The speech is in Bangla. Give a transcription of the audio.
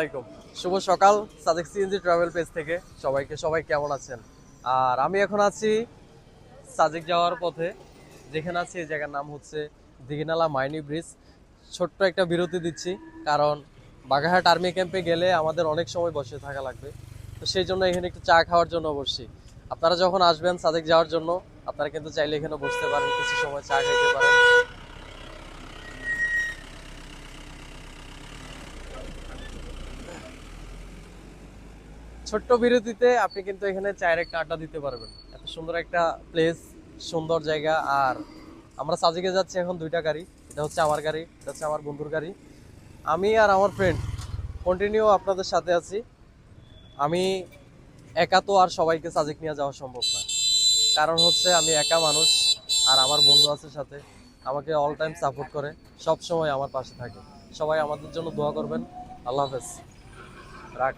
আসসালামাইকুম, শুভ সকাল। সাজেক সিএনজি ট্রাভেল পেজ থেকে সবাই কেমন আছেন? আর আমি এখন আছি সাজেক যাওয়ার পথে, যেখানে আছি এই জায়গার নাম হচ্ছে দিঘিনালা মাইনি ব্রিজ। ছোট্ট একটা বিরতি দিচ্ছি, কারণ বাঘাহাট আর্মি ক্যাম্পে গেলে আমাদের অনেক সময় বসে থাকা লাগবে। তো সেই জন্য এখানে একটু চা খাওয়ার জন্য বসছি। আপনারা যখন আসবেন সাজেক যাওয়ার জন্য, আপনারা কিন্তু চাইলে এখানে বসতে পারেন, কিছু সময় চা খেতে পারেন। ছোট্ট বিরতিতে আপনি কিন্তু এখানে চায়ের একটা আড্ডা দিতে পারবেন। এত সুন্দর একটা প্লেস, সুন্দর জায়গা। আর আমরা সাজেকে যাচ্ছি এখন দুইটা গাড়ি, এটা হচ্ছে আমার গাড়ি, এটা হচ্ছে আমার বন্ধুর গাড়ি। আমি আর আমার ফ্রেন্ড কন্টিনিউ আপনাদের সাথে আছি। আমি একা তো আর সবাইকে সাজেক নিয়ে যাওয়া সম্ভব না, কারণ হচ্ছে আমি একা মানুষ। আর আমার বন্ধু আছে সাথে, আমাকে অল টাইম সাপোর্ট করে, সব সময় আমার পাশে থাকে। সবাই আমাদের জন্য দোয়া করবেন। আল্লাহ হাফেজ। রাখ।